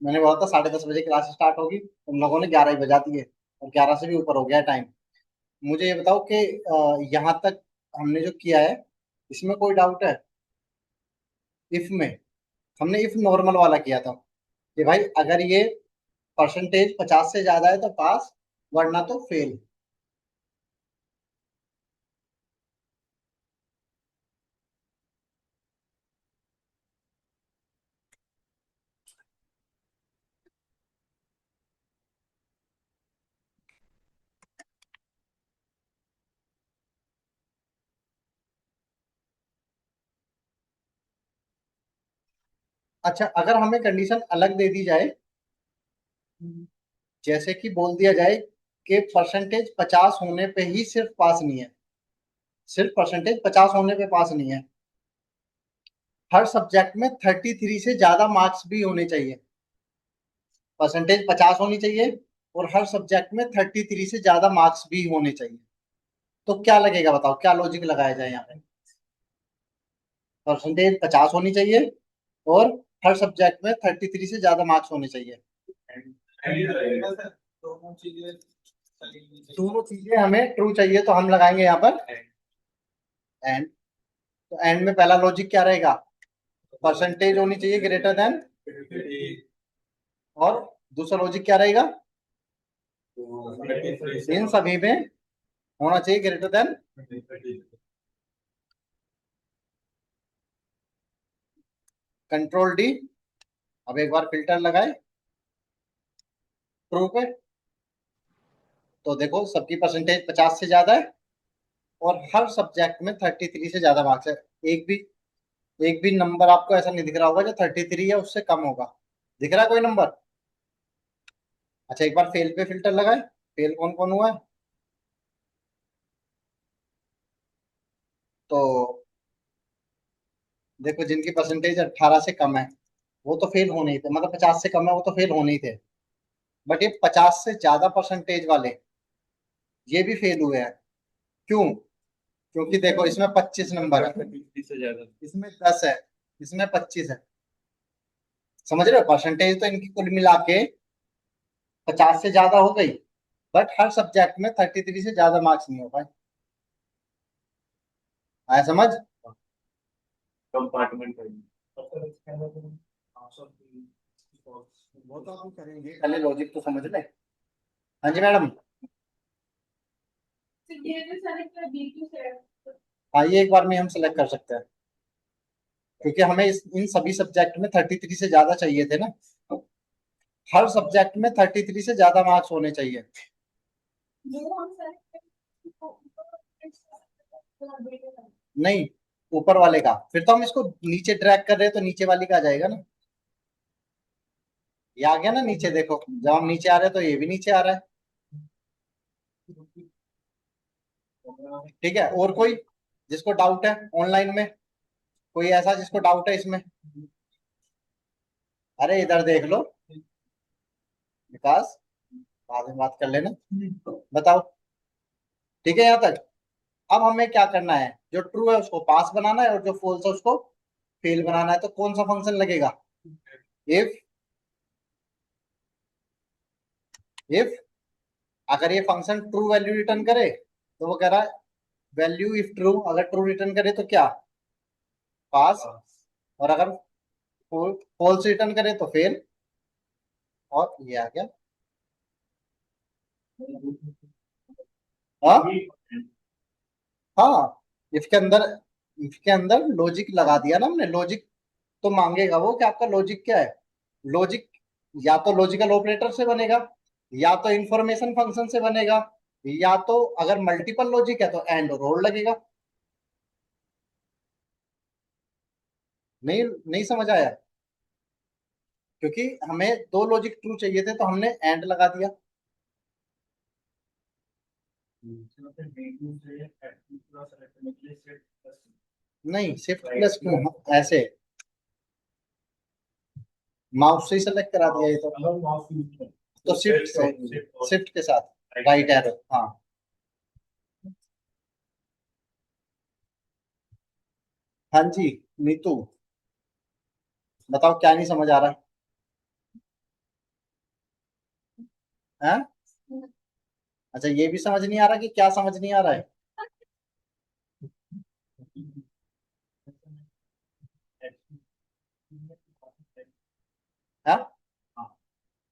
मैंने बोला था 10:30 बजे क्लास स्टार्ट होगी, तुम लोगों ने 11 ही बजा दिए, और 11 से भी ऊपर हो गया टाइम। मुझे ये बताओ कि यहाँ तक हमने जो किया है, इसमें कोई डाउट है? इफ में हमने इफ नॉर्मल वाला किया था कि भाई अगर ये परसेंटेज 50 से ज्यादा है तो पास, वरना तो फेल। अच्छा, अगर हमें कंडीशन अलग दे दी जाए, जैसे कि बोल दिया जाए कि परसेंटेज 50 होने पे ही सिर्फ पास नहीं है, सिर्फ परसेंटेज 50 होने पे पास नहीं है, हर सब्जेक्ट में 33 से ज्यादा मार्क्स भी होने चाहिए। परसेंटेज 50 होनी चाहिए और हर सब्जेक्ट में 33 से ज्यादा मार्क्स भी होने चाहिए। तो क्या लगेगा, बताओ क्या लॉजिक लगाया जाए यहाँ पे? परसेंटेज 50 होनी चाहिए और हर सब्जेक्ट में 33 से ज्यादा मार्क्स होने चाहिए। दोनों चीजें हमें ट्रू चाहिए, तो हम लगाएंगे यहाँ पर एंड। तो एंड में पहला लॉजिक क्या रहेगा? परसेंटेज होनी चाहिए ग्रेटर देन, और दूसरा लॉजिक क्या रहेगा? इन सभी में होना चाहिए ग्रेटर देन। Control D. अब एक बार फिल्टर लगाए ट्रू पे, तो देखो सबकी परसेंटेज 50 से ज्यादा है और हर सब्जेक्ट में 33 से ज्यादा मार्क्स है। एक भी एक भी नंबर आपको ऐसा नहीं दिख रहा होगा जो 33 या उससे कम होगा। दिख रहा है कोई नंबर? अच्छा, एक बार फेल पे फिल्टर लगाए, फेल कौन कौन हुआ है? तो देखो जिनकी परसेंटेज 18 से कम है वो तो फेल होने ही थे, मतलब 50 से कम है वो तो फेल होने ही थे। बट ये 50 से ज्यादा परसेंटेज वाले ये भी फेल हुए हैं। क्यों? क्योंकि देखो इसमें 25 नंबर है, इसमें 10 है, इसमें 25 है। समझ रहे हो? परसेंटेज तो इनकी कुल मिला के 50 से ज्यादा हो गई, बट हर सब्जेक्ट में 33 से ज्यादा मार्क्स नहीं हो पाए। आया समझ? कंपार्टमेंट वो तो हम करेंगे, पहले लॉजिक तो समझ ले। हाँ जी मैडम। हाँ, ये एक बार में हम सिलेक्ट कर सकते हैं, क्योंकि हमें इन सभी सब्जेक्ट में 33 से ज्यादा चाहिए थे ना। हर सब्जेक्ट में 33 से ज्यादा मार्क्स होने चाहिए। नहीं, ऊपर वाले का, फिर तो हम इसको नीचे ड्रैग कर रहे हैं तो नीचे वाली का आ जाएगा ना। ये आ गया ना नीचे, देखो जब हम नीचे आ रहे हैं तो ये भी नीचे आ रहा है। ठीक है, और कोई जिसको डाउट है ऑनलाइन में? कोई ऐसा जिसको डाउट है इसमें? अरे इधर देख लो विकास, बाद में बात कर लेना। बताओ, ठीक है यहाँ तक? अब हमें क्या करना है, जो ट्रू है उसको पास बनाना है और जो फॉल्स है उसको फेल बनाना है। तो कौन सा फंक्शन लगेगा? इफ इफ अगर ये फंक्शन ट्रू वैल्यू रिटर्न करे तो वो कह रहा है वैल्यू इफ ट्रू, अगर ट्रू रिटर्न करे तो क्या? पास। और अगर फॉल्स रिटर्न करे तो फेल। और ये आ गया। हाँ हाँ, इफ के अंदर लॉजिक लगा दिया ना हमने। लॉजिक तो मांगेगा वो कि आपका लॉजिक क्या है। लॉजिक या तो लॉजिकल ऑपरेटर से बनेगा, या तो इंफॉर्मेशन फंक्शन से बनेगा, या तो अगर मल्टीपल लॉजिक है तो एंड और और लगेगा। नहीं नहीं समझ आया? क्योंकि हमें दो लॉजिक ट्रू चाहिए थे तो हमने एंड लगा दिया। नहीं, शिफ्ट प्लस क्यों? ऐसे माउस से ही सेलेक्ट करा दिया ये तो शिफ्ट से, शिफ्ट के साथ राइट एरो। हाँ। हाँ जी नीतू, बताओ क्या नहीं समझ आ रहा? है? अच्छा, ये भी समझ नहीं आ रहा कि क्या समझ नहीं आ रहा है? हाँ,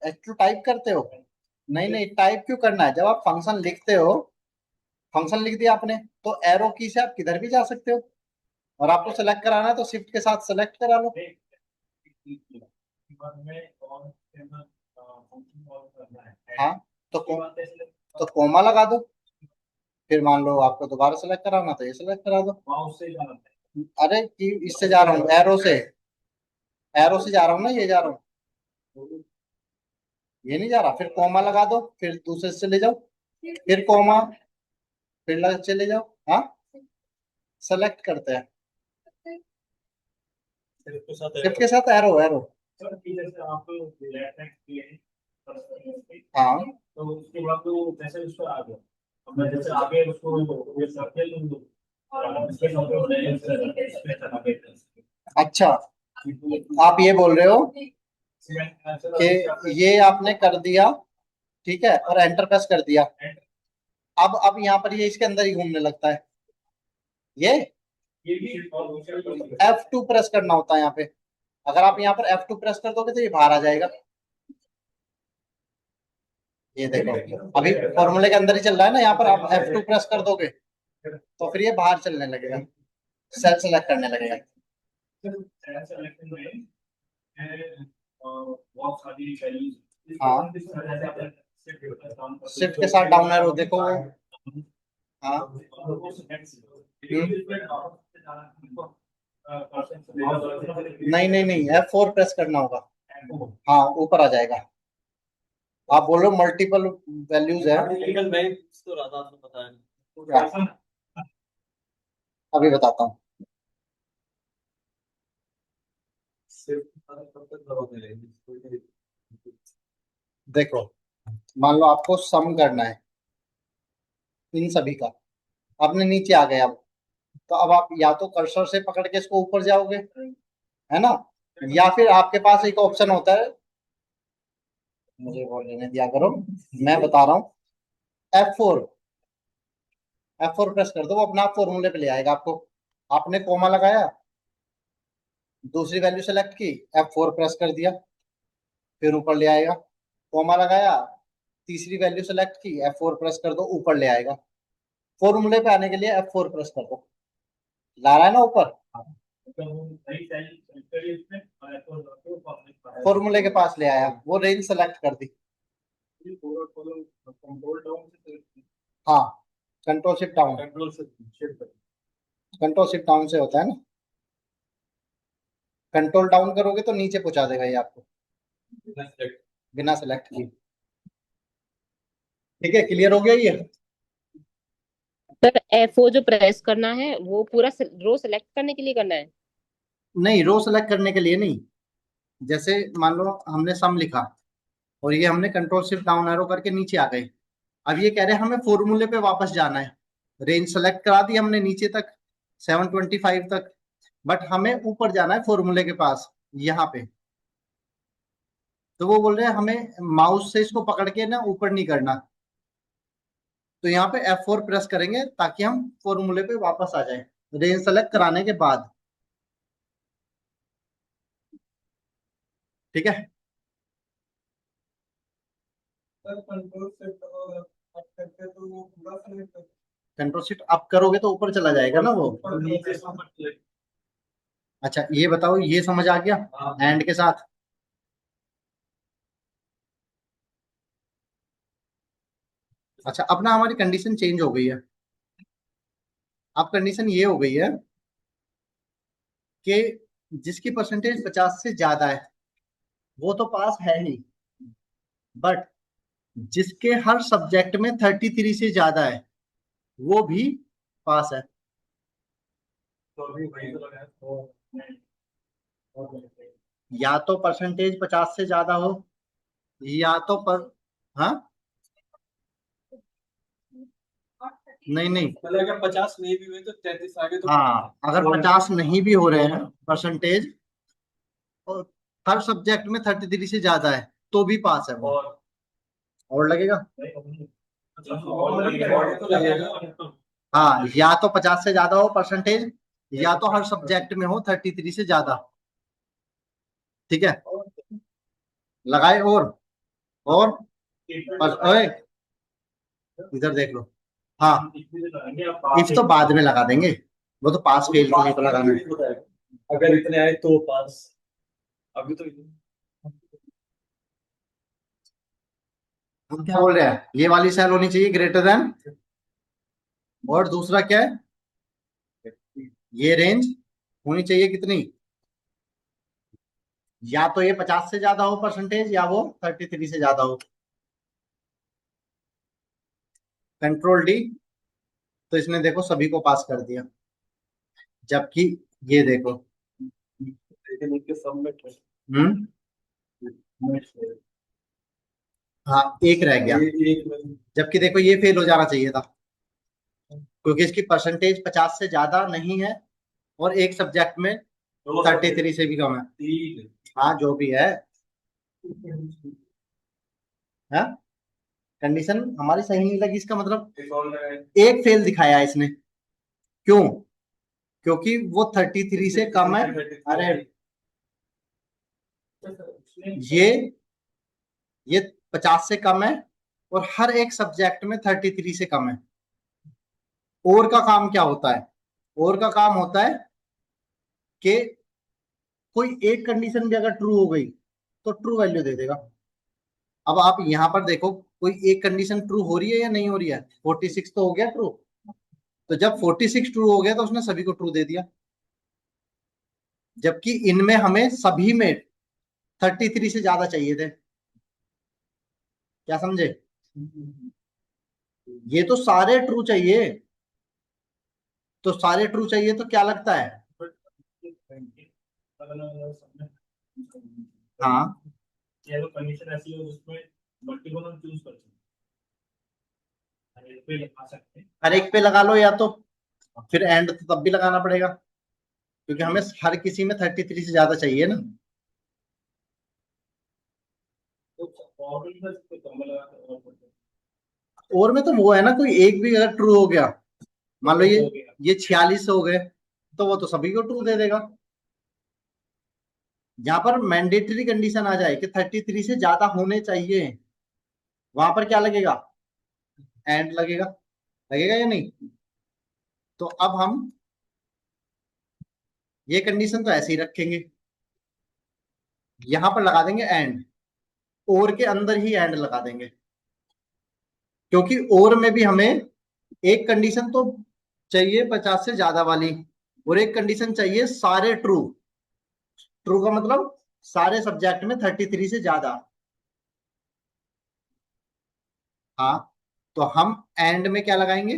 H2 टाइप करते हो? नहीं नहीं, टाइप क्यों करना है? जब आप फंक्शन लिखते हो, फंक्शन लिख दिया आपने, तो एरो की से आप किधर भी जा सकते हो। और आपको सेलेक्ट कराना है तो शिफ्ट के साथ सेलेक्ट करा लो। हाँ, तो तो कोमा लगा दो। फिर मान लो आपको दोबारा सेलेक्ट कराना, तो ये सेलेक्ट करा दो। अरे कि इससे जा रहा हूँ, एरो से, एरो से जा रहा हूँ ना, ये जा रहा हूँ, ये नहीं जा रहा। फिर कोमा लगा दो, फिर दूसरे से ले जाओ, फिर कोमा, फिर चले जाओ। हाँ, सेलेक्ट करते हैं शिफ्ट के साथ एरो, एरो। हाँ, अच्छा, आप ये बोल रहे हो कि ये आपने कर दिया, ठीक है, और एंटर प्रेस कर दिया। अब यहाँ पर ये इसके अंदर ही घूमने लगता है। ये F2 प्रेस करना होता है यहाँ पे। अगर आप यहाँ पर F2 प्रेस कर दोगे तो ये बाहर आ जाएगा। ये देखो, अभी फॉर्मूले के अंदर ही चल रहा है ना, यहाँ पर आप F2 प्रेस कर दोगे तो फिर ये बाहर चलने लगेगा, सेल सेलेक्ट करने लगेगा। हाँ, शिफ्ट के साथ डाउन एरो देखो। हाँ, नहीं नहीं नहीं, F4 प्रेस करना होगा। हाँ, ऊपर आ जाएगा। आप बोल रहे हो मल्टीपल वैल्यूज है। तो राधा आपने बताया क्या? अभी बताता हूँ। देखो, मान लो आपको सम करना है इन सभी का, आपने नीचे आ गए। अब तो अब आप या तो कर्सर से पकड़ के इसको ऊपर जाओगे, है ना, या फिर आपके पास एक ऑप्शन होता है, मुझे बोल लेने दिया करो, मैं बता रहा हूँ। F4, F4 प्रेस कर दो, वो अपना आप फॉर्मूले पे ले आएगा आपको। आपने कोमा लगाया, दूसरी वैल्यू सेलेक्ट की, F4 प्रेस कर दिया, फिर ऊपर ले आएगा। कोमा लगाया, तीसरी वैल्यू सेलेक्ट की, F4 प्रेस कर दो, ऊपर ले आएगा। फॉर्मूले पे आने के लिए F4 प्रेस कर दो, ला रहा है ना ऊपर। फॉर्मूले के पास ले आया, वो रेंज सेलेक्ट कर दी। हाँ, control shift down, control shift down से होता है ना। कंट्रोल डाउन करोगे तो नीचे पहुंचा देगा ये आपको, बिना सेलेक्ट किए। ठीक है, क्लियर हो गया ये? सर F4 जो प्रेस करना है वो पूरा रो सेलेक्ट करने के लिए करना है? नहीं, रो सेलेक्ट करने के लिए नहीं। जैसे मान लो हमने सम लिखा, और ये हमने कंट्रोल शिफ्ट डाउन एरो करके नीचे आ गए। अब ये कह रहे हैं हमें फॉर्मूले पे वापस जाना है। रेंज सेलेक्ट करा दी हमने नीचे तक, 725 तक, बट हमें ऊपर जाना है फॉर्मूले के पास, यहाँ पे। तो वो बोल रहे हैं हमें माउस से इसको पकड़ के ना ऊपर नहीं करना। तो यहाँ पे F4 प्रेस करेंगे ताकि हम फॉर्मूले पे वापस आ जाए, रेंज सेलेक्ट कराने के बाद। ठीक है, कंट्रोल शिफ्ट अप करोगे तो ऊपर चला जाएगा ना वो। अच्छा, ये बताओ, ये समझ आ गया एंड के साथ? अच्छा, अब ना हमारी कंडीशन चेंज हो गई है। अब कंडीशन ये हो गई है कि जिसकी परसेंटेज 50 से ज्यादा है वो तो पास है ही, बट जिसके हर सब्जेक्ट में 33 से ज्यादा है वो भी पास है। या तो परसेंटेज 50 से ज्यादा हो, या तो पर, हाँ, नहीं नहीं, मतलब अगर 50 नहीं भी हुए तो 33 आगे तो हाँ, अगर 50 नहीं भी हो रहे हैं परसेंटेज, और हर सब्जेक्ट में 33 से ज्यादा है, तो भी पास है वो। और लगेगा? और तो लगेगा। हाँ, या तो 50 से ज्यादा हो परसेंटेज, या तो हर सब्जेक्ट में हो 33 से ज्यादा। ठीक है, लगाए और ओए, इधर देख लो। हाँ, इफ तो बाद में लगा देंगे, वो तो पास फेल के लिए तो लगाना है। अगर इतने आए तो पास। अभी तो हम क्या बोल रहे हैं, ये वाली सेल होनी चाहिए ग्रेटर देन, और दूसरा क्या है, ये रेंज होनी चाहिए कितनी, या तो ये 50 से ज्यादा हो परसेंटेज, या वो 33 से ज्यादा हो। कंट्रोल डी, तो इसने देखो सभी को पास कर दिया, जबकि ये देखो, लेकिन इनके सबमिट हम्म, हाँ एक रह गया, एक जबकि देखो ये फेल हो जाना चाहिए था, क्योंकि इसकी परसेंटेज 50 से ज्यादा नहीं है, और एक सब्जेक्ट में 33 से भी कम है। तीन। हाँ जो भी है, हाँ, कंडीशन हमारी सही नहीं लगी, इसका मतलब एक और लगाए। एक फेल दिखाया है इसने। क्यों? क्योंकि वो 33 से कम है। अरे ये 50 से कम है, और हर एक सब्जेक्ट में 33 से कम है। और का काम क्या होता है? और का काम होता है कि कोई एक कंडीशन भी अगर ट्रू हो गई तो ट्रू वैल्यू दे देगा। अब आप यहां पर देखो, कोई एक कंडीशन ट्रू हो रही है या नहीं हो रही है? 46 तो हो गया ट्रू, तो जब 46 ट्रू हो गया तो उसने सभी को ट्रू दे दिया, जबकि इनमें हमें सभी में 33 से ज्यादा चाहिए थे। क्या समझे? ये तो सारे ट्रू चाहिए, तो सारे ट्रू चाहिए तो क्या लगता है? हाँ, या तो कंडीशन ऐसी हो जिसमें मल्टीपल हम चूज कर सकते हैं, एक पे लगा सकते हैं। हर एक पे लगा लो, या तो फिर एंड तो तब भी लगाना पड़ेगा, क्योंकि हमें हर किसी में 33 से ज्यादा चाहिए ना। तो और भी बस कोई कम लगा के और करते हैं। और में तो वो है ना, कोई एक भी अगर ट्रू हो गया, मान लो हो गया। ये 46 हो गए, तो वो तो सभी को ट्रू दे देगा। जहां पर मैंडेटरी कंडीशन आ जाए कि 33 से ज्यादा होने चाहिए, वहां पर क्या लगेगा? एंड लगेगा। लगेगा या नहीं? तो अब हम ये कंडीशन तो ऐसे ही रखेंगे, यहां पर लगा देंगे एंड, और के अंदर ही एंड लगा देंगे, क्योंकि और में भी हमें एक कंडीशन तो चाहिए 50 से ज्यादा वाली, और एक कंडीशन चाहिए सारे ट्रू। ट्रू का मतलब सारे सब्जेक्ट में 33 से ज्यादा। हाँ, तो हम एंड में क्या लगाएंगे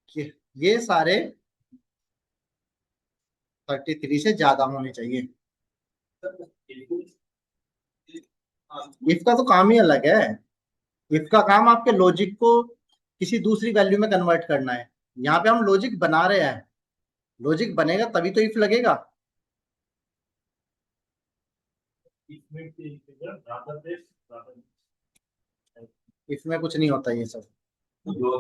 कि ये सारे 33 से ज्यादा होने चाहिए। इफ का तो काम ही अलग है। इफ का काम आपके लॉजिक को किसी दूसरी वैल्यू में कन्वर्ट करना है। यहाँ पे हम लॉजिक बना रहे हैं, लॉजिक बनेगा तभी तो इफ लगेगा। इसमें की रादर देश रादर इसमें कुछ नहीं होता ये सब। वो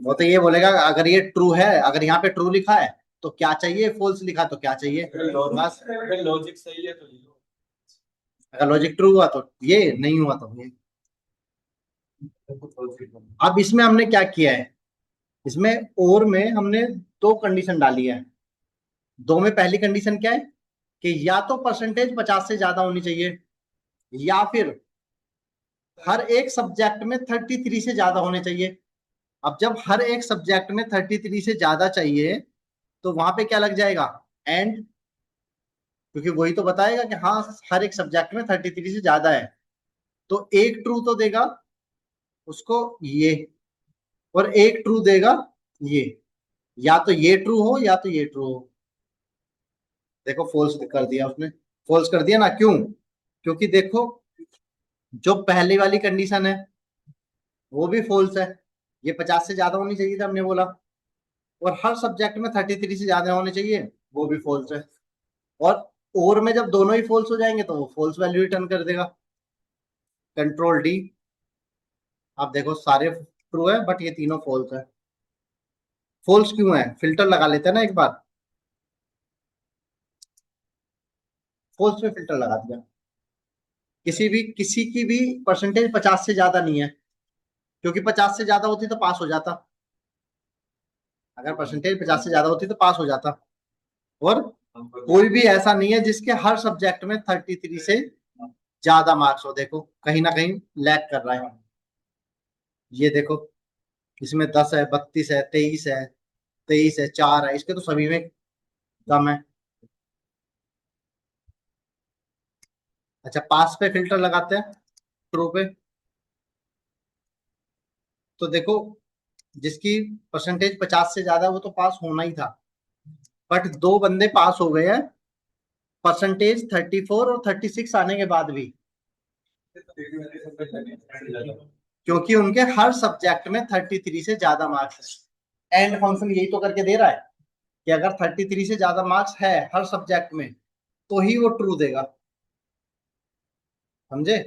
वो तो ये बोलेगा अगर ये ट्रू है, अगर यहाँ पे ट्रू लिखा है तो क्या चाहिए, फॉल्स लिखा तो क्या चाहिए, बस। लॉजिक सही है तो ले लो। अगर लॉजिक ट्रू हुआ तो ये, नहीं हुआ तो ये। अब इसमें हमने क्या किया है, इसमें और में हमने दो कंडीशन डाली है। दो में पहली कंडीशन क्या है कि या तो परसेंटेज 50 से ज्यादा होनी चाहिए, या फिर हर एक सब्जेक्ट में 33 से ज्यादा होने चाहिए। अब जब हर एक सब्जेक्ट में 33 से ज्यादा चाहिए, तो वहां पे क्या लग जाएगा? एंड, क्योंकि वही तो बताएगा कि हाँ हर एक सब्जेक्ट में 33 से ज्यादा है, तो एक ट्रू तो देगा उसको ये, और एक ट्रू देगा ये, या तो ये ट्रू हो या तो ये ट्रू हो। देखो फॉल्स कर दिया उसने, फॉल्स कर दिया ना, क्यों? क्योंकि देखो जो पहली वाली कंडीशन है वो भी फॉल्स है, ये 50 से ज्यादा होनी चाहिए था हमने बोला, और हर सब्जेक्ट में 33 से ज्यादा होने चाहिए, वो भी फॉल्स है। और में जब दोनों ही फॉल्स हो जाएंगे तो वो फॉल्स वैल्यू रिटर्न कर देगा। Control D. आप देखो सारे ट्रू है बट ये तीनों फॉल्स है। फॉल्स क्यों है? फिल्टर लगा लेते हैं ना एक बार, फॉल्स पे फिल्टर लगा दिया। किसी की भी परसेंटेज 50 से ज्यादा नहीं है, क्योंकि 50 से ज्यादा होती तो पास हो जाता। अगर परसेंटेज 50 से ज्यादा होती तो पास हो जाता। और कोई भी ऐसा नहीं है जिसके हर सब्जेक्ट में 33 से ज्यादा मार्क्स हो। देखो कहीं ना कहीं लैग कर रहा है। ये देखो इसमें 10 है, 32 है, 23 है, 23 है, 4 है, इसके तो सभी में कम है। अच्छा, पास पे फिल्टर लगाते हैं, ट्रू पे। तो देखो जिसकी परसेंटेज 50 से ज्यादा है, वो तो पास होना ही था। बट दो बंदे पास हो गए हैं परसेंटेज 34 और 36 आने के बाद भी, क्योंकि उनके हर सब्जेक्ट में 33 से ज्यादा मार्क्स है। एंड फंक्शन यही तो करके दे रहा है कि अगर 33 से ज्यादा मार्क्स है हर सब्जेक्ट में तो ही वो ट्रू देगा। समझे?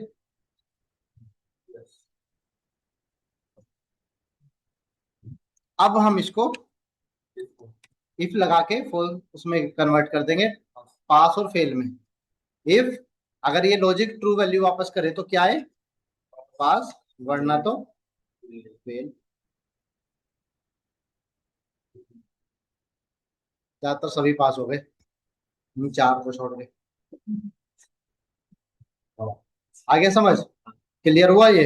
अब हम इसको इफ लगा के फॉल उसमें कन्वर्ट कर देंगे, पास और फेल में। इफ अगर ये लॉजिक ट्रू वैल्यू वापस करे तो क्या है? पास, वरना तो फेल। ज्यादातर सभी पास हो गए, इन चार को छोड़ के। आगे समझ क्लियर हुआ ये?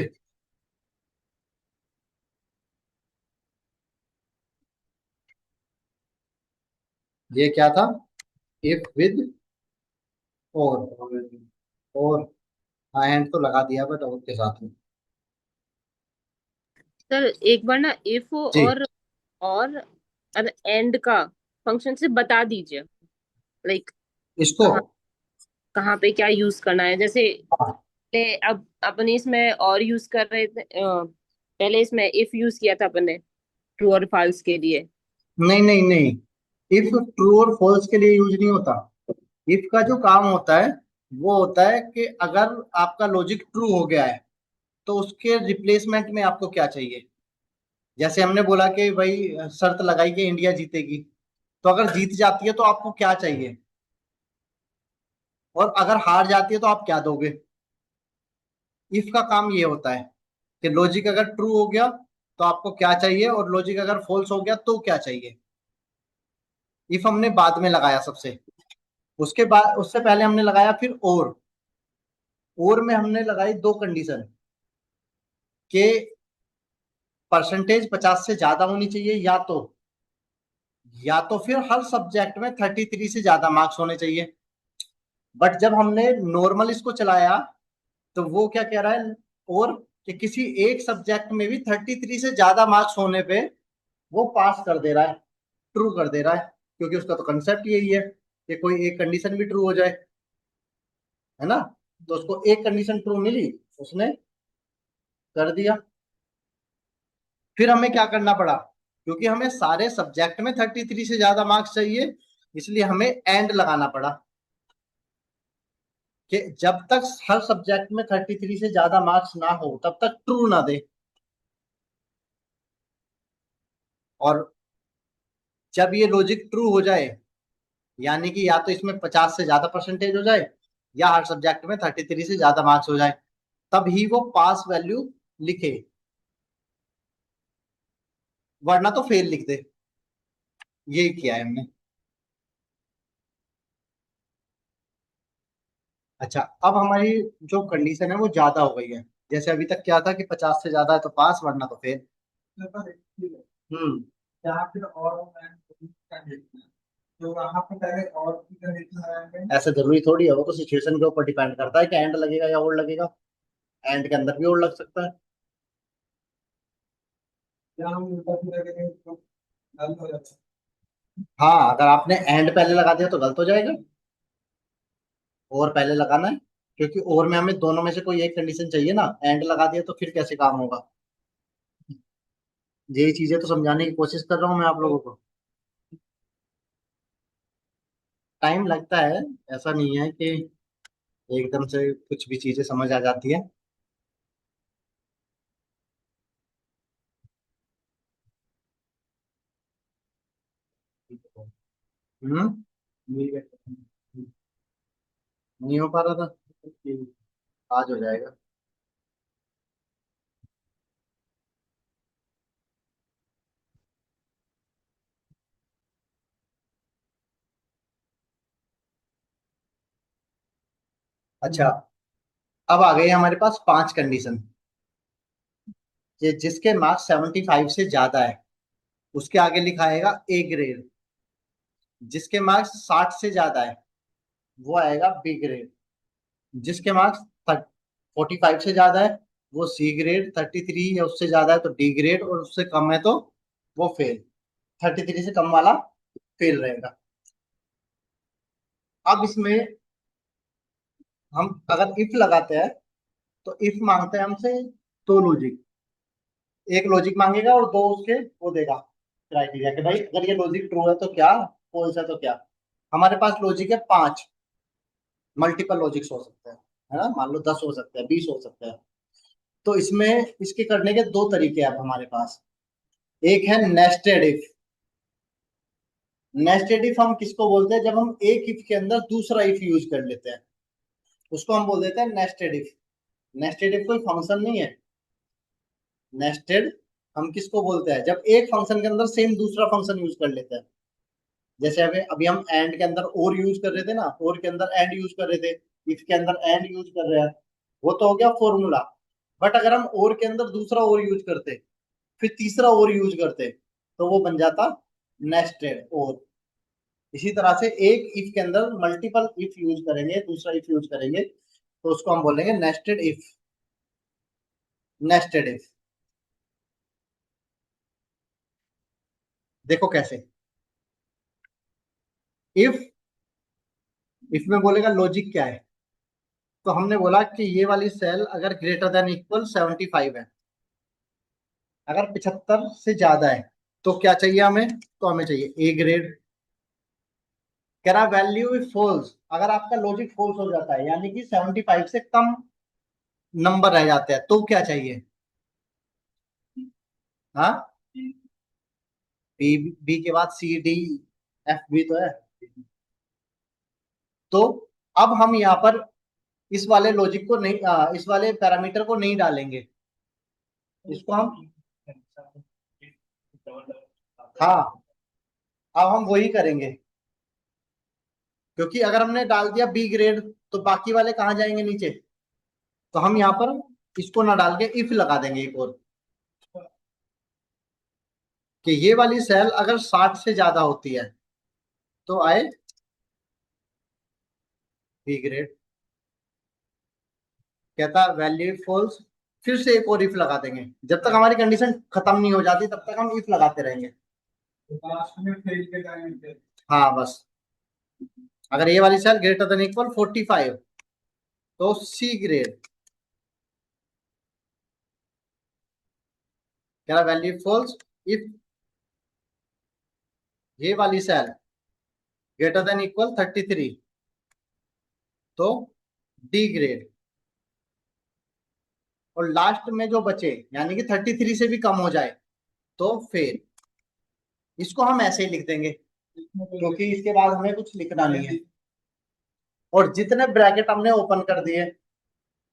ये क्या था? इफ विद और हाँ एंड तो लगा दिया बट और के साथ में। सर एक बार ना इफ जी, और एंड का फंक्शन से बता दीजिए, लाइक इसको कहाँ कहाँ पे क्या यूज करना है। जैसे हाँ, अब अपन इसमें और यूज कर रहे थे, पहले इसमें इफ यूज किया था अपन ने ट्रू और फॉल्स के लिए। नहीं नहीं नहीं, इफ ट्रू और फॉल्स के लिए यूज नहीं होता। इफ का जो काम होता है वो होता है कि अगर आपका लॉजिक ट्रू हो गया है तो उसके रिप्लेसमेंट में आपको क्या चाहिए। जैसे हमने बोला कि भाई शर्त लगाई कि इंडिया जीतेगी, तो अगर जीत जाती है तो आपको क्या चाहिए, और अगर हार जाती है तो आप क्या दोगे। इफ का काम ये होता है कि लॉजिक अगर ट्रू हो गया तो आपको क्या चाहिए, और लॉजिक अगर फॉल्स हो गया तो क्या चाहिए। इफ हमने बाद में लगाया सबसे, उसके बाद उससे पहले हमने लगाया फिर और में हमने लगाई दो कंडीशन कि परसेंटेज 50 से ज्यादा होनी चाहिए, या तो फिर हर सब्जेक्ट में 33 से ज्यादा मार्क्स होने चाहिए। बट जब हमने नॉर्मल इसको चलाया तो वो क्या कह रहा है, और कि किसी एक सब्जेक्ट में भी 33 से ज्यादा मार्क्स होने पे वो पास कर दे रहा है, ट्रू कर दे रहा है, क्योंकि उसका तो कंसेप्ट यही है कि कोई एक कंडीशन भी ट्रू हो जाए, है ना। तो उसको एक कंडीशन ट्रू मिली, उसने कर दिया। फिर हमें क्या करना पड़ा, क्योंकि हमें सारे सब्जेक्ट में 33 से ज्यादा मार्क्स चाहिए, इसलिए हमें एंड लगाना पड़ा कि जब तक हर सब्जेक्ट में 33 से ज्यादा मार्क्स ना हो तब तक ट्रू ना दे। और जब ये लॉजिक ट्रू हो जाए, यानी कि या तो इसमें 50 से ज्यादा परसेंटेज हो जाए या हर सब्जेक्ट में 33 से ज्यादा मार्क्स हो जाए, तब ही वो पास वैल्यू लिखे, वरना तो फेल लिख दे। यही किया है हमने। अच्छा, अब हमारी जो कंडीशन है वो ज्यादा हो गई है। जैसे अभी तक क्या था कि 50 से ज्यादा है तो पास, वरना तो फेल। हम्म। यहाँ पे और क्या देखना है? तो वहाँ पे पहले और की कंडीशन लगाएंगे। ऐसे जरूरी थोड़ी है, वो तो सिचुएशन के ऊपर डिपेंड करता है कि एंड लगेगा या और लगेगा। एंड के अंदर भी और लग सकता है। या हम उल्टा सीधा करेंगे तो गलत हो जाता हाँ, अगर आपने एंड पहले लगा दिया तो गलत हो जाएगा, और पहले लगाना है, क्योंकि और में हमें दोनों में से कोई एक कंडीशन चाहिए ना। एंड लगा दिया तो फिर कैसे काम होगा। यही चीजें तो समझाने की कोशिश कर रहा हूँ मैं आप लोगों को। टाइम लगता है, ऐसा नहीं है कि एकदम से कुछ भी चीजें समझ आ जाती है। नहीं हो पा रहा था, आज हो जाएगा। अच्छा, अब आ गई हमारे पास 5 कंडीशन। ये जिसके मार्क्स 75 से ज्यादा है उसके आगे लिखा आएगा ए ग्रेड। जिसके मार्क्स 60 से ज्यादा है वो आएगा बी ग्रेड। जिसके मार्क्स 45 से ज्यादा है वो सी ग्रेड, 33 या उससे ज्यादा है तो डी ग्रेड, और उससे कम है तो वो फेल। 33 से कम वाला फेल रहेगा। अब इसमें हम अगर इफ लगाते हैं तो इफ मांगते हैं हमसे दो लॉजिक। एक लॉजिक मांगेगा और दो उसके वो देगा क्राइटेरिया कि भाई अगर ये लॉजिक ट्रू है तो क्या, फॉल्स है तो क्या। हमारे पास लॉजिक है 5, मल्टीपल लॉजिक्स हो सकते हैं, है ना, मान लो 10 हो सकते हैं, 20 हो सकते हैं। तो इसमें इसके करने के दो तरीके हैं अब हमारे पास। एक है नेस्टेड इफ। नेस्टेड इफ हम किसको बोलते हैं, जब हम एक इफ के अंदर दूसरा इफ यूज कर लेते हैं उसको हम बोल देते हैं नेस्टेड इफ। नेस्टेड इफ कोई फंक्शन नहीं है। नेस्टेड हम किसको बोलते हैं, जब एक फंक्शन के अंदर सेम दूसरा फंक्शन यूज कर लेते हैं। जैसे अभी अभी हम एंड के अंदर और यूज कर रहे थे ना, और के अंदर एंड यूज कर रहे थे, इफ के अंदर एंड यूज कर रहे हैं, वो तो हो गया फॉर्मूला। बट अगर हम और के अंदर दूसरा और यूज करते, फिर तीसरा और यूज करते, तो वो बन जाता नेस्टेड और। इसी तरह से एक इफ के अंदर मल्टीपल इफ यूज करेंगे, दूसरा इफ यूज करेंगे, तो उसको हम बोलेंगे नेस्टेड इफ। नेस्टेड इफ देखो कैसे। इफ में बोलेगा लॉजिक क्या है, तो हमने बोला कि ये वाली सेल अगर ग्रेटर देन इक्वल 75 है, अगर 75 से ज्यादा है तो क्या चाहिए हमें, तो हमें चाहिए ए ग्रेड। कह रहा वैल्यू इफ फॉल्स, अगर आपका लॉजिक फॉल्स हो जाता है यानी कि 75 से कम नंबर रह जाते हैं तो क्या चाहिए। हाँ, बी, बी के बाद सी डी एफ भी तो है। तो अब हम यहाँ पर इस वाले लॉजिक को नहीं इस वाले पैरामीटर को नहीं डालेंगे, इसको हम, हाँ, अब हम वही करेंगे। क्योंकि अगर हमने डाल दिया बी ग्रेड तो बाकी वाले कहाँ जाएंगे, नीचे। तो हम यहाँ पर इसको ना डाल के इफ लगा देंगे एक और, कि ये वाली सेल अगर 60 से ज्यादा होती है तो आए बी ग्रेड। कहता वैल्यू फॉल्स, फिर से एक और इफ लगा देंगे। जब तक हमारी कंडीशन खत्म नहीं हो जाती तब तक हम इफ लगाते रहेंगे। लास्ट में फेल के टाइम पे हाँ बस, अगर ये वाली सेल ग्रेटर देन इक्वल 45 तो सी ग्रेड। क्या वैल्यू फॉल्स इफ ये वाली सेल ग्रेटर देन इक्वल 33 तो डी ग्रेड। और लास्ट में जो बचे यानी कि 33 से भी कम हो जाए तो फेल। इसको हम ऐसे ही लिख देंगे क्योंकि इसके बाद हमें कुछ लिखना नहीं है। और जितने ब्रैकेट हमने ओपन कर दिए,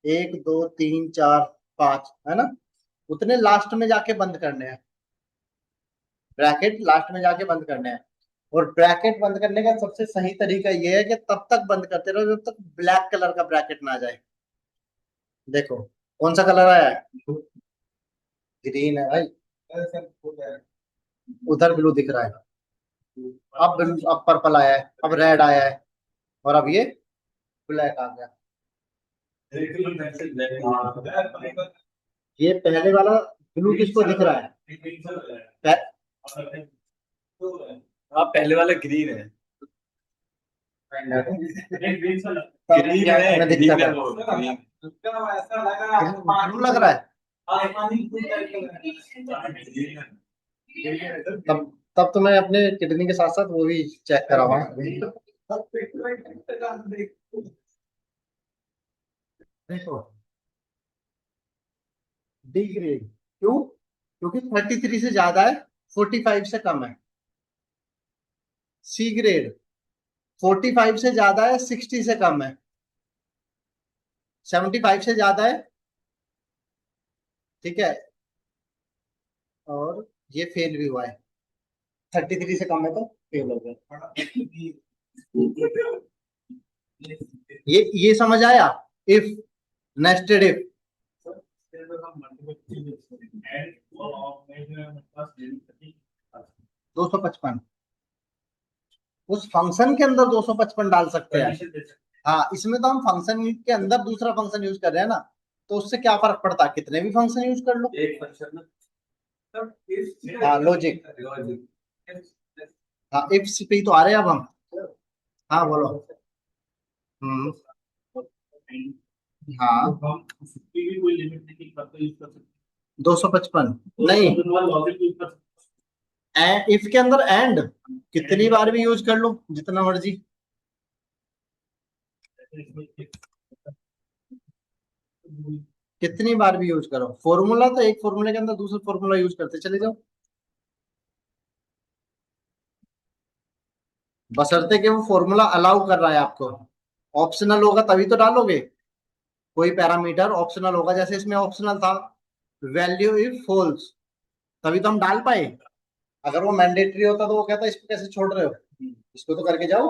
1 2 3 4 5, है ना, उतने लास्ट में जाके बंद करने हैं। ब्रैकेट लास्ट में जाके बंद करने हैं। और ब्रैकेट बंद करने का सबसे सही तरीका ये है कि तब तक बंद करते रहो जब तक ब्लैक कलर का ब्रैकेट ना आ जाए। देखो कौन सा कलर आया है, ग्रीन है भाई, उधर ब्लू दिख रहा है। अब पर्पल आया है, अब रेड आया है, और अब ये ब्लैक आ गया। ये पहले वाला ब्लू किसको दिख रहा है, हाँ पहले वाला ग्रीन है। ग्रीन है, दिखता था ब्लू लग रहा है। तब तो मैं अपने किडनी के साथ साथ वो भी चेक कराऊंगा। देखो डी ग्रेड क्यों, क्योंकि 33 से ज्यादा है, 45 से कम है। सी ग्रेड 45 से ज्यादा है, 60 से कम है, 75 से ज्यादा है, ठीक है, और ये फेल भी हुआ है, 33 से कम है तो फेल हो गया। ये समझ आया? If, nested if. and of measurement plus 255 उस फंक्शन के अंदर 255 डाल सकते हैं। हाँ, इसमें तो हम फंक्शन के अंदर दूसरा फंक्शन यूज कर रहे हैं ना, तो उससे क्या फर्क पड़ता है, कितने भी फंक्शन यूज कर लो। एक फंक्शन हाँ, लॉजिक। हाँ, इफ पे ही तो आ रहे हैं अब हम। हाँ बोलो। हम्म। हाँ, हम उसकी भी कोई लिमिट नहीं यूज कर सकते 255 नहीं, लॉजिक यूज कर इफ के अंदर एंड कितनी बार भी यूज कर लो, जितना मर्जी। सकते कितनी बार भी यूज करो, फॉर्मूला तो एक फॉर्मूले के अंदर दूसरा फॉर्मूला यूज करते चले जाओ, बशर्ते कि वो फॉर्मूला अलाउ कर रहा है आपको। ऑप्शनल होगा तभी तो डालोगे, कोई पैरामीटर ऑप्शनल होगा, जैसे इसमें ऑप्शनल था वैल्यू इफ फॉल्स, तभी तो हम डाल पाए। अगर वो मैंडेटरी होता तो वो कहता इसको कैसे छोड़ रहे हो, इसको तो करके जाओ।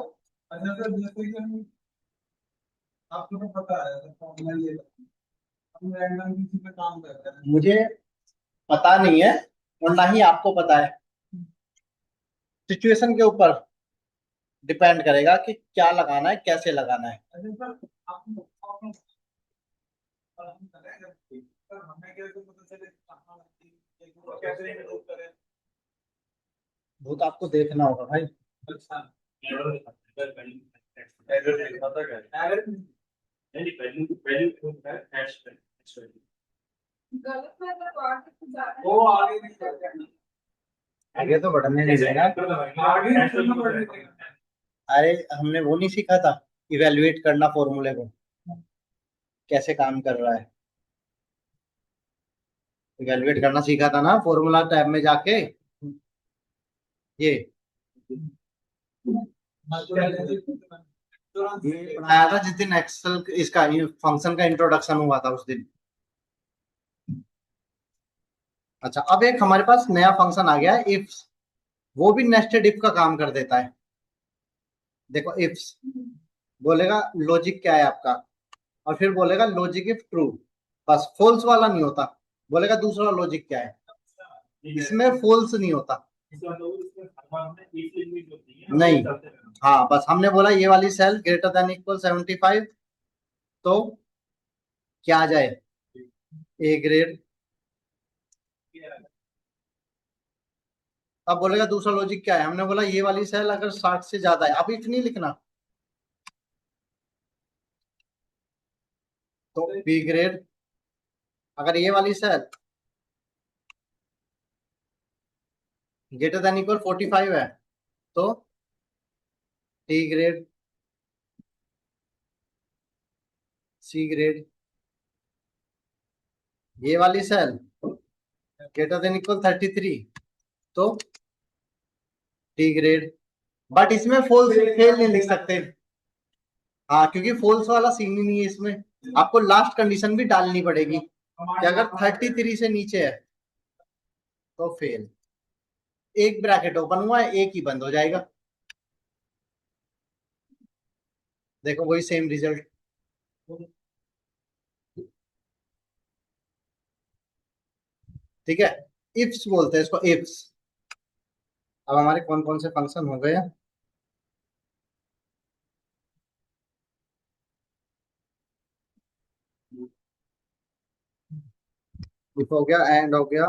अच्छा सर, जैसे कि आपको तो पता है सर, फॉर्मूला ये हम रैंडम किसी पे काम करते हैं। मुझे पता नहीं है और ना ही आपको पता है, सिचुएशन के ऊपर डिपेंड करेगा कि क्या लगाना है, कैसे लगाना है। अच्छा सर, आपको आपको हम करेंगे सर, हमें कैसे पता चले कहाँ कैसे इंक्लूड करें? वो तो आपको देखना होगा भाई। अच्छा, एरर लिखा था क्या? अगर गलत है तो आगे कुछ ज्यादा वो आगे नहीं करते, आगे तो बढ़ने नहीं देगा। आगे नहीं बढ़ने देगा। अरे हमने वो नहीं सीखा था, इवेल्युएट करना फॉर्मूले को, कैसे काम कर रहा है, इवेल्युएट करना सीखा था ना फॉर्मूला टैब में जाके। ये पढ़ाया था जिस दिन एक्सेल इसका फंक्शन का इंट्रोडक्शन हुआ था उस दिन। अच्छा, अब एक हमारे पास नया फंक्शन आ गया है इफ्स, वो भी नेस्टेड इफ का काम कर देता है। देखो इफ्स बोलेगा लॉजिक क्या है आपका, और फिर बोलेगा लॉजिक इफ ट्रू, बस फॉल्स वाला नहीं होता, बोलेगा दूसरा लॉजिक क्या है, इसमें फॉल्स नहीं होता। नहीं, हाँ बस हमने बोला ये वाली सेल ग्रेटर देन इक्वल 75, तो क्या आ जाए, ए ग्रेड। अब बोलेगा दूसरा लॉजिक क्या है, हमने बोला ये वाली सेल अगर 60 से ज्यादा है, अब इफ नहीं लिखना, तो बी ग्रेड। अगर ये वाली सेल ग्रेटर देन इक्वल 45 है, तो टी ग्रेड, सी ग्रेड। ये वाली सेल ग्रेटर देन इक्वल 33, तो टी ग्रेड। बट इसमें फॉल्स फेल नहीं लिख सकते, हाँ, क्योंकि फॉल्स वाला सीन ही नहीं है इसमें, आपको लास्ट कंडीशन भी डालनी पड़ेगी कि अगर 33 से नीचे है तो फेल। एक ब्रैकेट ओपन हुआ है, एक ही बंद हो जाएगा। देखो वही सेम रिजल्ट। ठीक है, इफ्स बोलते हैं इसको, इफ्स। अब हमारे कौन कौन से फंक्शन हो गए, इफ हो गया, एंड हो गया,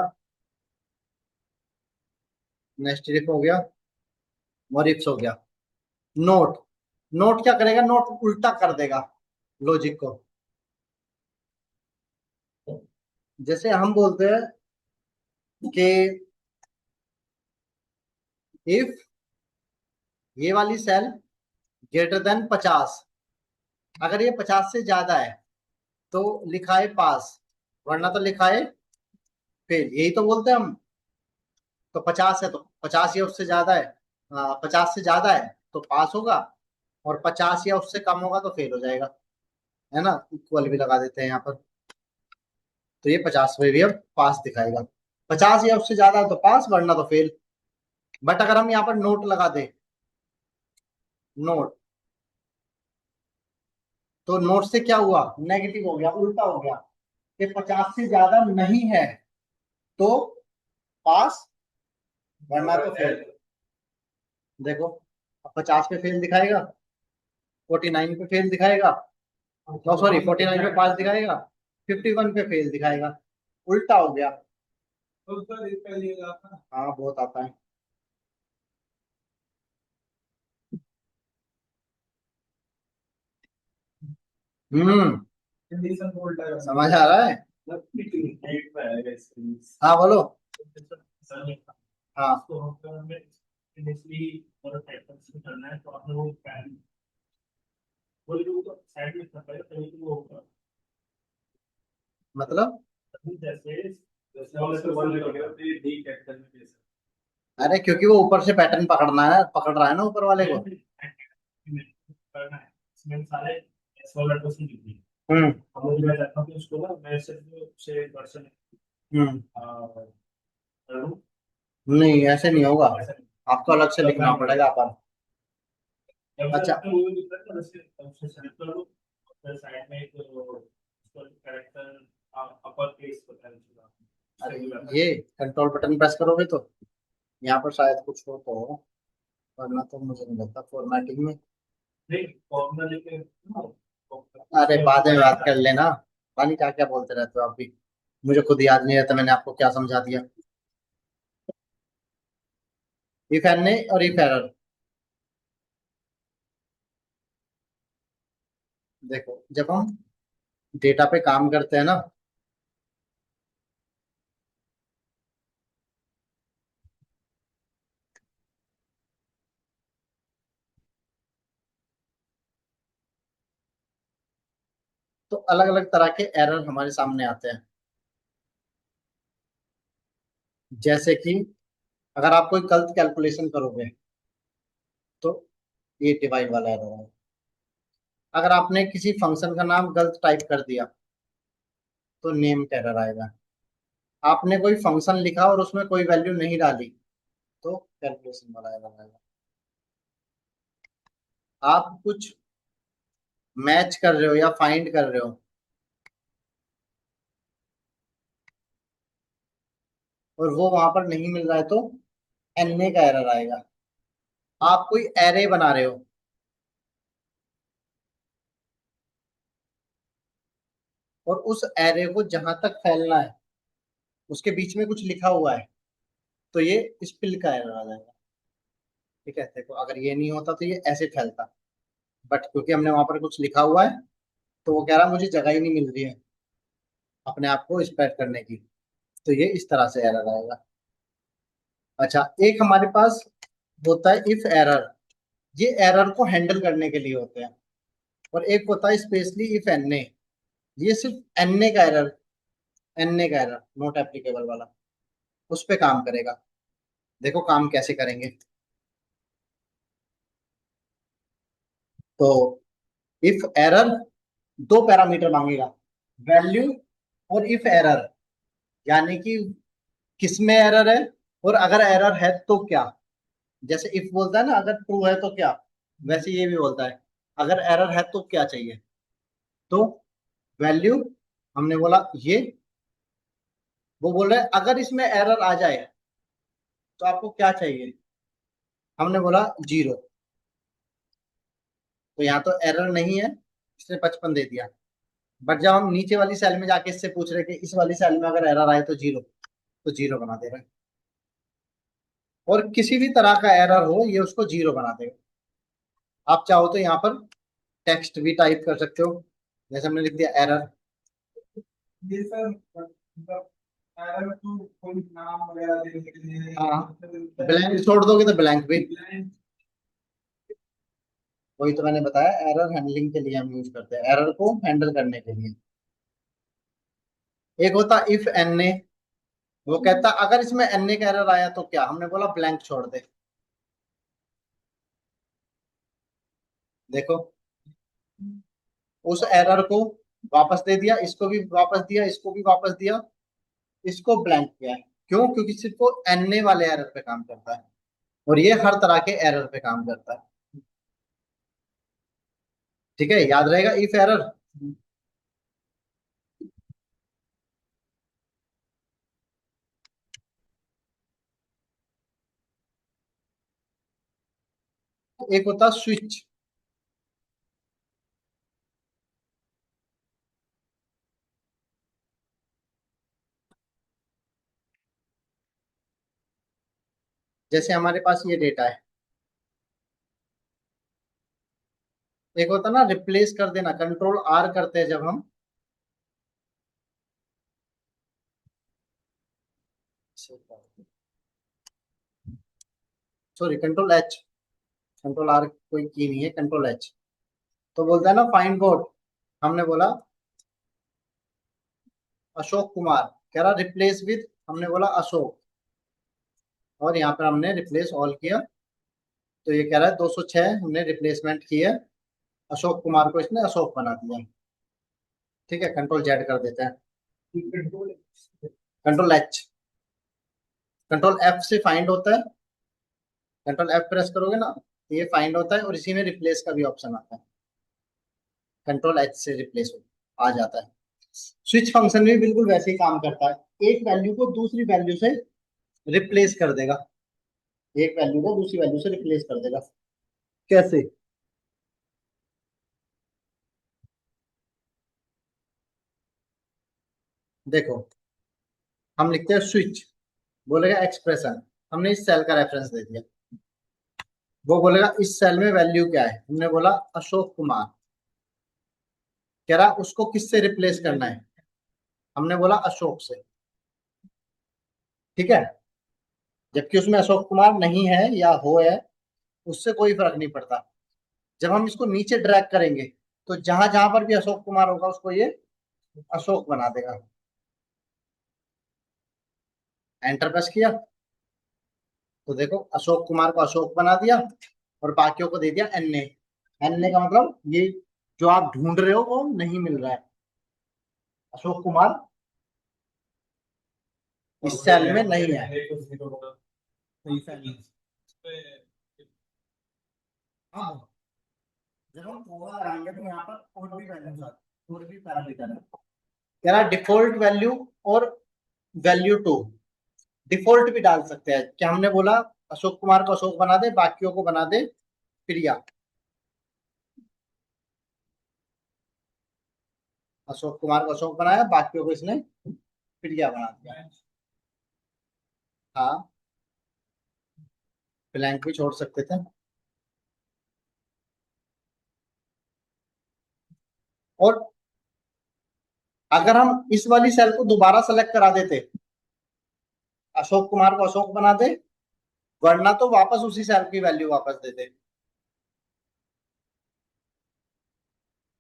नेस्टेड इफ हो गया, और इफ्स हो गया। नोट, नोट क्या करेगा, नोट उल्टा कर देगा लॉजिक को। जैसे हम बोलते हैं कि इफ ये वाली सेल ग्रेटर देन 50, अगर ये 50 से ज्यादा है तो लिखा है पास, वरना तो लिखा है फेल, यही तो बोलते हैं हम। तो 50 है तो 50 या उससे ज्यादा है, 50 से ज्यादा है तो पास होगा, और 50 या उससे कम होगा तो फेल हो जाएगा, है ना। इक्वल भी लगा देते हैं यहाँ पर, तो ये 50 में भी अब पास दिखाएगा। 50 या उससे ज्यादा तो पास, वरना तो फेल। बट अगर हम यहाँ पर नोट लगा दें, नोट, तो नोट से क्या हुआ, नेगेटिव हो गया, उल्टा हो गया कि 50 से ज्यादा नहीं है तो पास, वरना तो फेल। देखो, अब 50 पे फेल दिखाएगा, 49 पे फेल दिखाएगा, नो सॉरी 49 पे पास दिखाएगा, 51 पे फेल दिखाएगा, उल्टा हो गया। तो सर इसका ये आता है हाँ बहुत आता है। हम्म, कंडीशन बोल्ड है समझ आ रहा है। एट पे आएगा इसके। हाँ बोलो। हाँ तो हमें इनिशियली और पैटर्न्स में करना है, तो आपने वो पैन वो जो तो साइड में करना है, तभी तो वो होगा। मतलब, तभी जैसे जैसे हमने तो वन लगा दिया डी कैपिटल में कैसे। अरे क्योंकि वो ऊपर से पैटर्न पकड़ना है, पकड़ रहा है ना ऊपर वाले को। करना है, इसमें सारे एस वाला क्वेश्चन लिखने हैं। हम्म हम लोग मैं चाहता हूँ कि उसको ना मैं सिर्फ से वर्षन हम्म। करूँ, नहीं ऐसे नहीं होगा, ऐसा नहीं। आपको अलग से लिखना पड़ेगा अपन। जब से अच्छा, आपने वो लिखा था वैसे तब से सेलेक्ट कर लो, और फिर साइड में एक उसको कैरेक्टर अपर केस होता है उसका, अरे उससे भी ये कंट्रोल बटन प्रेस करोगे तो यहाँ पर शायद कुछ हो तो, वरना तो मुझे नहीं लगता फॉर्मेटिंग में। नहीं फॉर्मूला लेके अरे बाद में बात कर लेना, पानी क्या क्या बोलते रहते हो आप भी, मुझे खुद याद नहीं रहता मैंने आपको क्या समझा दिया। इफ एन ए और इफ एरर, देखो जब हम डेटा पे काम करते हैं ना, तो अलग अलग तरह के एरर हमारे सामने आते हैं। जैसे कि अगर आप कोई गलत कैलकुलेशन करोगे तो ये डिवाइड वाला एरर है। अगर आपने किसी फंक्शन का नाम गलत टाइप कर दिया तो नेम का एरर आएगा। आपने कोई फंक्शन लिखा और उसमें कोई वैल्यू नहीं डाली तो कैलकुलेशन वाला एरर आएगा। आप कुछ मैच कर रहे हो या फाइंड कर रहे हो और वो वहां पर नहीं मिल रहा है तो एनए का एरर आएगा। आप कोई एरे बना रहे हो और उस एरे को जहां तक फैलना है उसके बीच में कुछ लिखा हुआ है तो ये स्पिल का एरर आ जाएगा। ठीक है, देखो अगर ये नहीं होता तो ये ऐसे फैलता, बट क्योंकि हमने वहां पर कुछ लिखा हुआ है तो वो कह रहा मुझे जगह ही नहीं मिल रही है अपने आप को स्प्रेड करने की, तो ये इस तरह से एरर आएगा। अच्छा, एक हमारे पास होता है इफ एरर, ये एरर को हैंडल करने के लिए होते हैं। और एक होता है स्पेशली इफ एनए, ये सिर्फ एनए का एरर, एनए का एरर नॉट एप्लीकेबल वाला, उस पे काम करेगा। देखो काम कैसे करेंगे। तो इफ एरर दो पैरामीटर मांगेगा, वैल्यू और इफ एरर, यानी कि किसमें एरर है और अगर एरर है तो क्या। जैसे इफ बोलता है ना अगर ट्रू है तो क्या, वैसे ये भी बोलता है अगर एरर है तो क्या चाहिए। तो वैल्यू हमने बोला ये, वो बोल रहे हैं अगर इसमें एरर आ जाए तो आपको क्या चाहिए, हमने बोला 0। तो यहाँ तो एरर नहीं है इसने 55 दे दिया। बट जब हम नीचे वाली सेल में जाके इससे पूछ रहे कि इस वाली सेल में अगर एरर आए तो 0, तो 0 बना दे रहे हैं। और किसी भी तरह का एरर हो ये उसको 0 बना देगा। आप चाहो तो यहाँ पर टेक्स्ट भी टाइप कर सकते हो, जैसे हमने लिख दिया एरर। ये सर मतलब एरर को कोई नाम वगैरह देने के लिए हाँ, ब्लैंक छोड़ दोगे तो ब्लैंक भी, ब्लैंक वही तो मैंने बताया एरर हैंडलिंग के लिए हम यूज करते हैं, एरर को हैंडल करने के लिए। एक होता इफ एन ए, वो कहता अगर इसमें एन ए का एरर आया तो क्या, हमने बोला ब्लैंक छोड़ दे। देखो, उस एरर को वापस दे दिया, इसको भी वापस दिया, इसको भी वापस दिया, इसको ब्लैंक किया है। क्यों? क्योंकि सिर्फ वो एनए वाले एरर पे काम करता है और ये हर तरह के एरर पे काम करता है। ठीक है, याद रहेगा इफ एरर। एक होता है स्विच। जैसे हमारे पास ये डेटा है, एक होता है ना रिप्लेस कर देना, कंट्रोल आर करते हैं जब हम, sorry control H, control R कोई की नहीं है, कंट्रोल एच। तो बोलता है ना फाइंड बोर्ड, हमने बोला अशोक कुमार, कह रहा रिप्लेस विद, हमने बोला अशोक, और यहाँ पर हमने रिप्लेस ऑल किया, तो ये कह रहा है 206 हमने रिप्लेसमेंट की है, अशोक कुमार को इसने अशोक बना दिया। ठीक है, कंट्रोल जेड कर देते हैं, कंट्रोल एच, कंट्रोल एफ से फाइंड होता है, कंट्रोल एफ प्रेस करोगे ना तो ये फाइंड होता है, और इसी में रिप्लेस का भी ऑप्शन आता है, कंट्रोल एच से रिप्लेस आ जाता है। स्विच फंक्शन भी बिल्कुल वैसे ही काम करता है, एक वैल्यू को दूसरी वैल्यू से रिप्लेस कर देगा, एक वैल्यू को दूसरी वैल्यू से रिप्लेस कर देगा। कैसे? देखो, हम लिखते हैं स्विच, बोलेगा एक्सप्रेशन, हमने इस सेल का रेफरेंस दे दिया, वो बोलेगा इस सेल में वैल्यू क्या है, हमने बोला अशोक कुमार, कह रहा उसको किससे रिप्लेस करना है, हमने बोला अशोक से। ठीक है, जबकि उसमें अशोक कुमार नहीं है या हो है, उससे कोई फर्क नहीं पड़ता। जब हम इसको नीचे ड्रैग करेंगे तो जहां जहां पर भी अशोक कुमार होगा उसको ये अशोक बना देगा। एंटर प्रेस किया तो देखो अशोक कुमार को अशोक बना दिया और बाकियों को दे दिया एनए। एनए का मतलब ये जो आप ढूंढ रहे हो वो नहीं मिल रहा है, अशोक कुमार इस सेल में नहीं है। हाँ, जब हम कोमा लगाएंगे तो यहाँ पर और भी वैल्यूज आती, और भी पैरामीटर है। कह रहा डिफॉल्ट वैल्यू और वैल्यू टू, डिफॉल्ट भी डाल सकते हैं, क्या हमने बोला अशोक कुमार को अशोक बना दे, बाकियों को बना दे प्रिया। अशोक कुमार को अशोक बनाया, बाकियों को इसने प्रिया बना दिया। हाँ, ब्लैंक भी छोड़ सकते थे। और अगर हम इस वाली सेल को दोबारा सेलेक्ट करा देते, अशोक कुमार को अशोक बना दे, वरना तो वापस उसी सेल की वैल्यू वापस दे दे,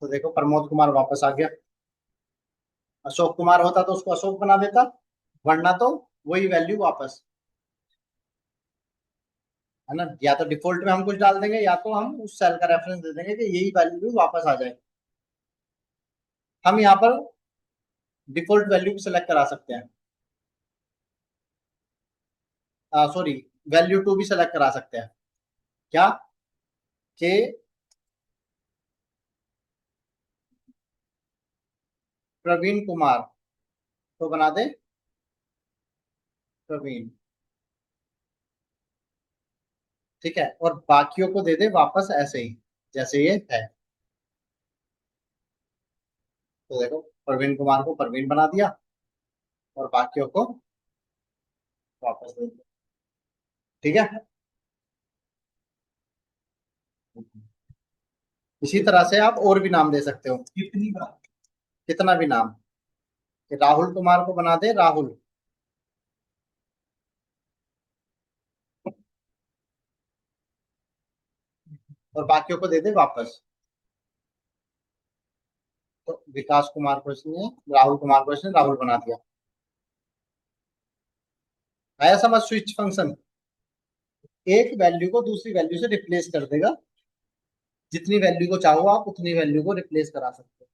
तो देखो प्रमोद कुमार वापस आ गया। अशोक कुमार होता तो उसको अशोक बना देता, वरना तो वही वैल्यू वापस, है ना। या तो डिफॉल्ट में हम कुछ डाल देंगे, या तो हम उस सेल का रेफरेंस दे देंगे कि यही वैल्यू वापस आ जाए। हम यहाँ पर डिफॉल्ट वैल्यू भी सिलेक्ट करा सकते हैं, सॉरी वैल्यू टू भी सिलेक्ट करा सकते हैं। क्या कि प्रवीण कुमार तो बना दे प्रवीण, ठीक है, और बाकियों को दे दे वापस ऐसे ही जैसे ये है। तो देखो प्रवीण कुमार को प्रवीण बना दिया और बाकियों को वापस दे दिया। ठीक है, इसी तरह से आप और भी नाम दे सकते हो, कितनी बार? कितना भी नाम, कि राहुल कुमार को बना दे राहुल, और बाकियों को दे दे वापस। तो विकास कुमार को इसने, राहुल कुमार को इसने राहुल बना दिया। आया समझ? स्विच फंक्शन एक वैल्यू को दूसरी वैल्यू से रिप्लेस कर देगा, जितनी वैल्यू को चाहो आप उतनी वैल्यू को रिप्लेस करा सकते हो।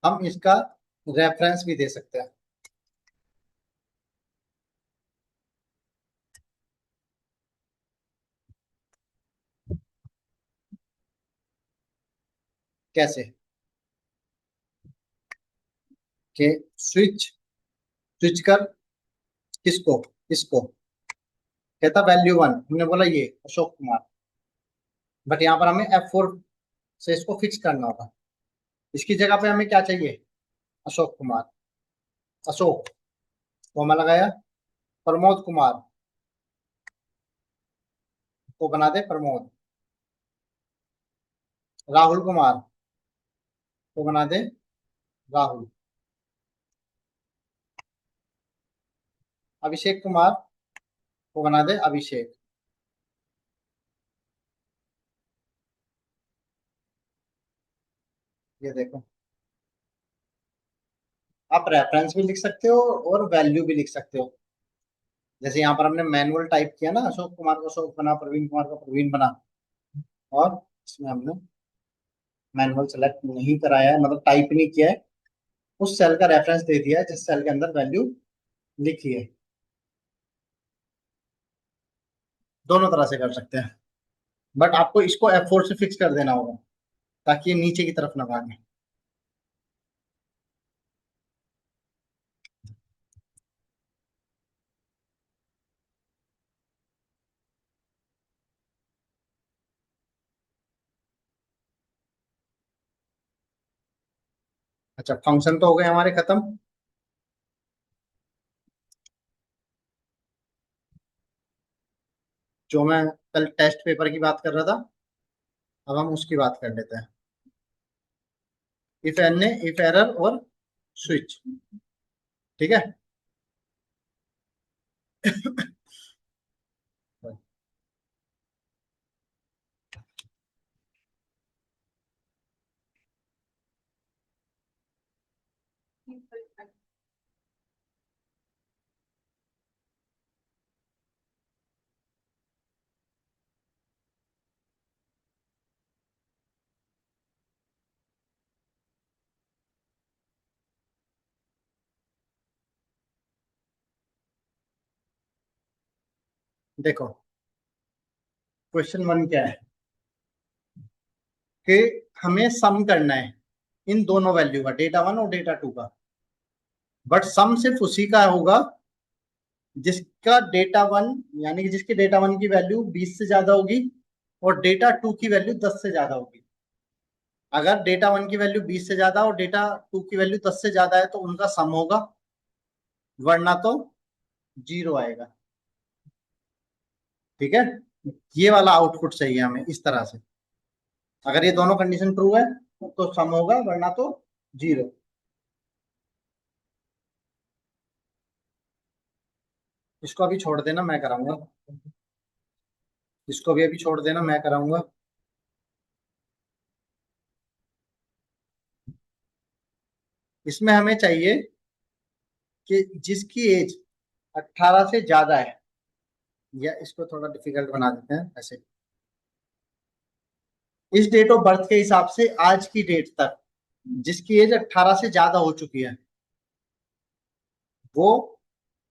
हम इसका रेफरेंस भी दे सकते हैं। कैसे कि स्विच स्विच कर किसको, इसको, कहता वैल्यू 1, हमने बोला ये अशोक कुमार, बट यहाँ पर हमें F4 से इसको फिक्स करना होगा। इसकी जगह पे हमें क्या चाहिए, अशोक कुमार, अशोक को हमें लगाया, प्रमोद कुमार को बना दे प्रमोद, राहुल कुमार को बना दे राहुल, अभिषेक कुमार को बना दे अभिषेक। ये देखो, आप रेफरेंस भी लिख सकते हो और वैल्यू भी लिख सकते हो। जैसे यहाँ पर हमने मैनुअल टाइप किया ना, अशोक कुमार को अशोक बना, प्रवीण कुमार को प्रवीण बना, और इसमें हमने मैनुअल सेलेक्ट नहीं कराया है, मतलब टाइप नहीं किया है, उस सेल का रेफरेंस दे दिया है जिस सेल के अंदर वैल्यू लिखी है। दोनों तरह से कर सकते हैं, बट आपको इसको F4 से फिक्स कर देना होगा ताकि ये नीचे की तरफ ना भागे। अच्छा, फंक्शन तो हो गए हमारे खत्म। जो मैं कल टेस्ट पेपर की बात कर रहा था, अब हम उसकी बात कर लेते हैं। इफ एन ने इफ एरर और स्विच, ठीक है। देखो, क्वेश्चन 1 क्या है कि हमें सम करना है इन दोनों वैल्यू का, डेटा 1 और डेटा 2 का, बट सम सिर्फ उसी का होगा जिसका डेटा 1, यानी कि जिसकी डेटा 1 की वैल्यू 20 से ज्यादा होगी और डेटा 2 की वैल्यू 10 से ज्यादा होगी। अगर डेटा 1 की वैल्यू 20 से ज्यादा और डेटा 2 की वैल्यू 10 से ज्यादा है तो उनका सम होगा, वरना तो 0 आएगा। ठीक है, ये वाला आउटपुट चाहिए हमें इस तरह से। अगर ये दोनों कंडीशन ट्रू है तो सम होगा, वरना तो 0। इसको अभी छोड़ देना, मैं कराऊंगा। इसको भी अभी छोड़ देना, मैं कराऊंगा। इसमें हमें चाहिए कि जिसकी एज 18 से ज्यादा है, या इसको थोड़ा डिफिकल्ट बना देते हैं ऐसे, इस डेट ऑफ बर्थ के हिसाब से आज की डेट तक जिसकी एज 18 से ज्यादा हो चुकी है, वो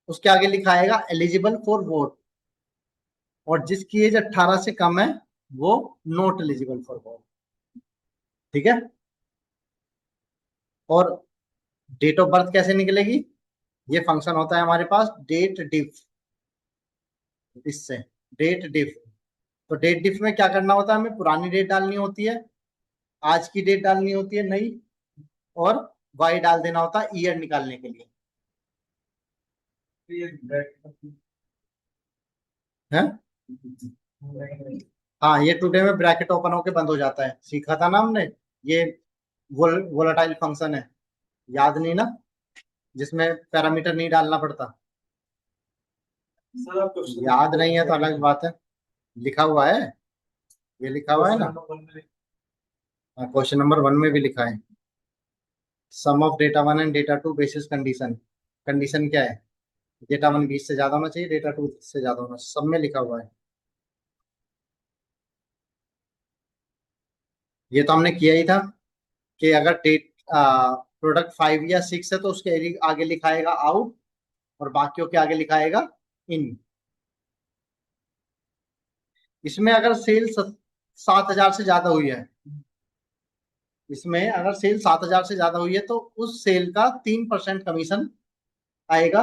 उसके आगे लिखा आएगा एलिजिबल फॉर वोट, और जिसकी एज 18 से कम है वो नॉट एलिजिबल फॉर वोट। ठीक है, और डेट ऑफ बर्थ कैसे निकलेगी, ये फंक्शन होता है हमारे पास डेट डिफ, इससे डेट डिफ। तो डेट डिफ में क्या करना होता है, हमें पुरानी डेट डालनी होती है, आज की डेट डालनी होती है नई, और वाई डाल देना होता है ईयर निकालने के लिए। ये है। हाँ, ये टुडे में ब्रैकेट ओपन होके बंद हो जाता है, सीखा था ना हमने। ये वोलेटाइल फंक्शन है, याद नहीं ना, जिसमें पैरामीटर नहीं डालना पड़ता। सर आप क्वेश्चन याद नहीं है तो अलग बात है, लिखा हुआ है, ये लिखा हुआ है ना। क्वेश्चन नंबर 1 में भी लिखा है, sum of data 1 and data 2 basis condition. Condition क्या है? डेटा 1 20 से ज्यादा होना चाहिए, डेटा 2 से ज्यादा होना, सब में लिखा हुआ है। ये तो हमने किया ही था कि अगर डेट प्रोडक्ट 5 या 6 है तो उसके आगे लिखाएगा आउट, और बाकियों के आगे लिखाएगा इन। इसमें अगर सेल 7,000 से ज्यादा हुई है, इसमें अगर सेल 7,000 से ज्यादा हुई है तो उस सेल का 3% कमीशन आएगा,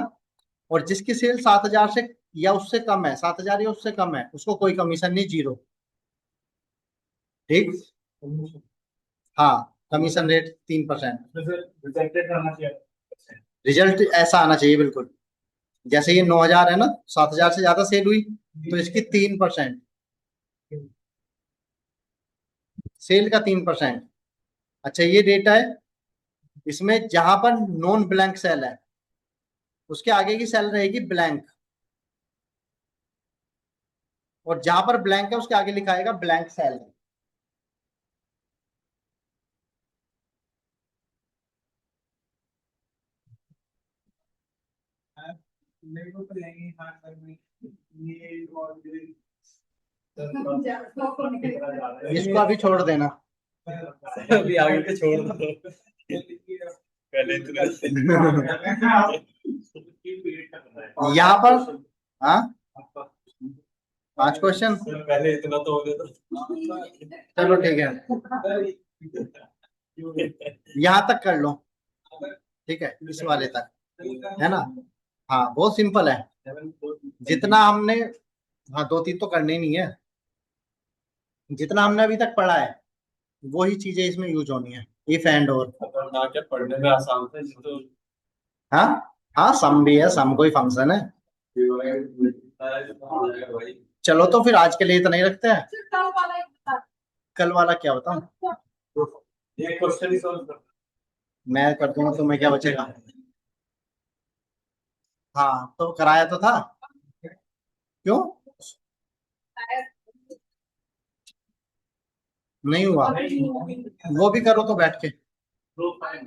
और जिसकी सेल 7,000 से या उससे कम है, 7,000 या उससे कम है, उसको कोई कमीशन नहीं, 0। ठीक। हाँ, कमीशन रेट 3%। रिजेक्टेड करना चाहिए। रिजल्ट ऐसा आना चाहिए बिल्कुल, जैसे ये 9,000 है ना, 7,000 से ज्यादा सेल हुई तो इसकी 3%, सेल का 3%। अच्छा, ये डेटा है, इसमें जहां पर नॉन ब्लैंक सेल है उसके आगे की सेल रहेगी ब्लैंक, और जहां पर ब्लैंक है उसके आगे लिखाएगा ब्लैंक सेल। मेरे को तो यही हाँ सर में ये और ये इसको अभी छोड़ देना। अभी आगे के छोड़ दो, पहले इतना यहाँ पर हाँ 5 क्वेश्चन, पहले इतना तो हो गया चलो ठीक है, यहाँ तक कर लो, ठीक है, इस वाले तक, है ना। हाँ, बहुत सिंपल है, जितना हमने, हाँ 2-3 तो करने ही नहीं है, जितना हमने अभी तक पढ़ा है वही चीजें इसमें यूज होनी है, इफ एंड और। ना क्या पढ़ने में आसान था तो हाँ हाँ, सम भी है, सम कोई फंक्शन है। भाई चलो तो फिर आज के लिए इतना ही रखते हैं, कल वाला एक बता। कल वाला क्या बताऊं, ये क्वेश्चन ही सॉल्व कर। मैं कर दूंगा, तुम्हें क्या बचेगा। हाँ, तो कराया तो था, क्यों नहीं हुआ? वो भी करो तो बैठ के। दो फाइल